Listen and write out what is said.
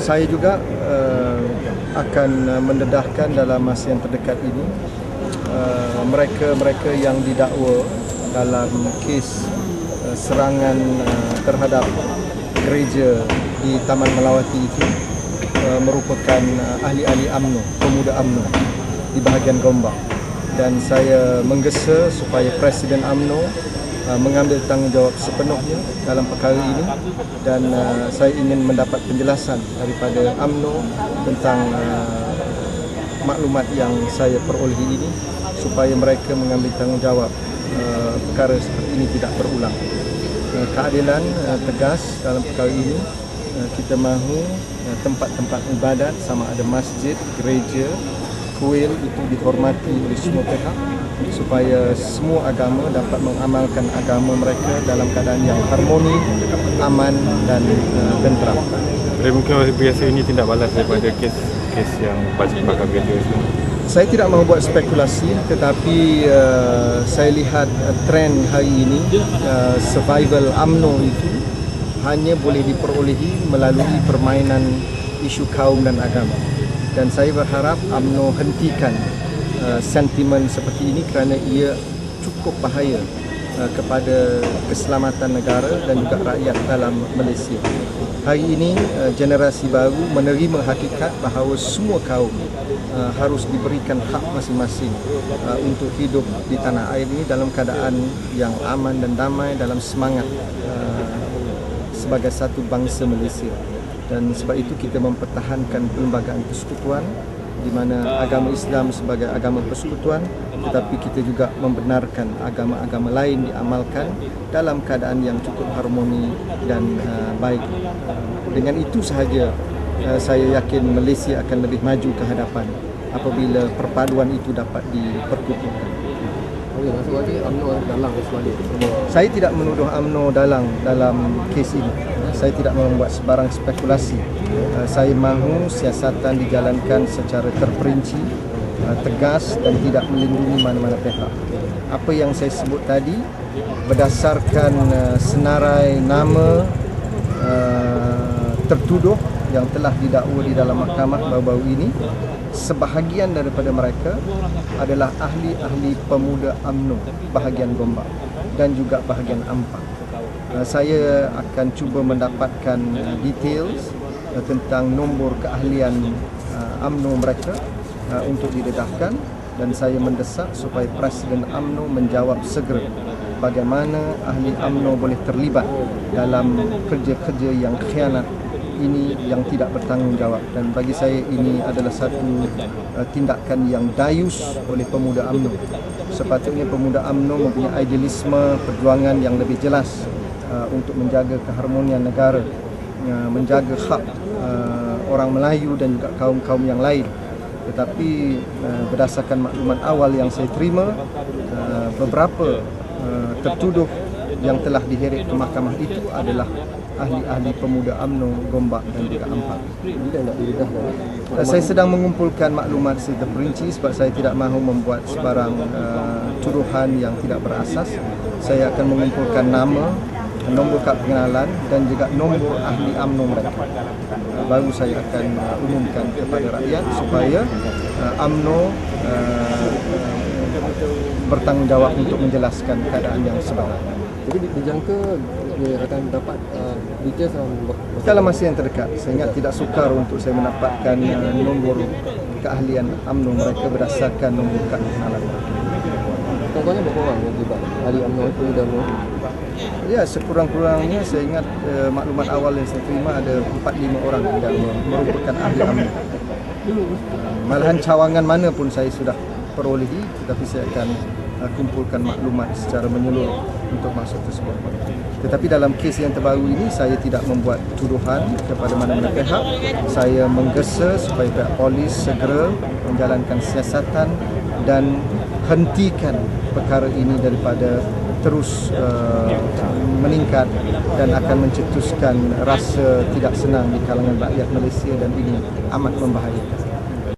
Saya juga akan mendedahkan dalam masa yang terdekat ini mereka-mereka yang didakwa dalam kes serangan terhadap gereja di Taman Melawati itu merupakan ahli-ahli UMNO, pemuda UMNO di bahagian Gombak, dan saya menggesa supaya Presiden UMNO mengambil tanggungjawab sepenuhnya dalam perkara ini, dan saya ingin mendapat penjelasan daripada UMNO tentang maklumat yang saya perolehi ini supaya mereka mengambil tanggungjawab perkara seperti ini tidak berulang. Keadilan tegas dalam perkara ini. Kita mahu tempat-tempat ibadat sama ada masjid, gereja, kuil itu dihormati oleh semua pihak supaya semua agama dapat mengamalkan agama mereka dalam keadaan yang harmoni, aman dan tentram. Jadi mungkin biasa ini tindak balas daripada kes yang bakar gereja itu. Saya tidak mahu buat spekulasi, tetapi saya lihat trend hari ini survival UMNO itu hanya boleh diperolehi melalui permainan isu kaum dan agama. Dan saya berharap UMNO hentikan sentimen seperti ini kerana ia cukup bahaya kepada keselamatan negara dan juga rakyat dalam Malaysia. Hari ini generasi baru menerima hakikat bahawa semua kaum harus diberikan hak masing-masing untuk hidup di tanah air ini dalam keadaan yang aman dan damai dalam semangat sebagai satu bangsa Malaysia. Dan sebab itu kita mempertahankan perlembagaan persekutuan di mana agama Islam sebagai agama persekutuan, tetapi kita juga membenarkan agama-agama lain diamalkan dalam keadaan yang cukup harmoni dan baik. Dengan itu sahaja saya yakin Malaysia akan lebih maju ke hadapan apabila perpaduan itu dapat diperkukuhkan. Saya tidak menuduh UMNO dalam kes ini. Saya tidak membuat sebarang spekulasi. Saya mahu siasatan dijalankan secara terperinci, tegas dan tidak melindungi mana-mana pihak. Apa yang saya sebut tadi berdasarkan senarai nama tertuduh yang telah didakwa di dalam mahkamah baru-baru ini, sebahagian daripada mereka adalah ahli-ahli pemuda UMNO bahagian Gombak dan juga bahagian Ampang. Saya akan cuba mendapatkan details tentang nombor keahlian UMNO mereka untuk didedahkan, dan saya mendesak supaya Presiden UMNO menjawab segera bagaimana ahli UMNO boleh terlibat dalam kerja-kerja yang khianat ini yang tidak bertanggungjawab. Dan bagi saya ini adalah satu tindakan yang dayus oleh pemuda UMNO. Sepatutnya pemuda UMNO mempunyai idealisme perjuangan yang lebih jelas untuk menjaga keharmonian negara, menjaga hak orang Melayu dan juga kaum-kaum yang lain. Tetapi berdasarkan maklumat awal yang saya terima, beberapa tertuduh yang telah diheret ke mahkamah itu adalah ahli-ahli pemuda UMNO Gombak dan juga Ampang. Saya sedang mengumpulkan maklumat secara terperinci sebab saya tidak mahu membuat sebarang tuduhan yang tidak berasas. Saya akan mengumpulkan nama, nombor kad pengenalan dan juga nombor ahli UMNO mereka. Baru saya akan umumkan kepada rakyat supaya UMNO bertanggungjawab untuk menjelaskan keadaan yang sebenarnya. Jadi dijangka dia akan dapat details dalam masa yang terdekat. Saya ingat tidak sukar untuk saya mendapatkan nombor keahlian UMNO mereka berdasarkan nombor kad pengenalan. Contohnya berapa orang yang terlibat ahli UMNO itu dan ya, sekurang-kurangnya saya ingat maklumat awal yang saya terima ada 4-5 orang yang merupakan ahli UMNO. Malahan cawangan mana pun saya sudah perolehi, tetapi saya akan kumpulkan maklumat secara menyeluruh untuk maksud tersebut. Tetapi dalam kes yang terbaru ini saya tidak membuat tuduhan kepada mana-mana pihak. Saya menggesa supaya pihak polis segera menjalankan siasatan dan hentikan perkara ini daripada terus meningkat dan akan mencetuskan rasa tidak senang di kalangan rakyat Malaysia, dan ini amat membahayakan.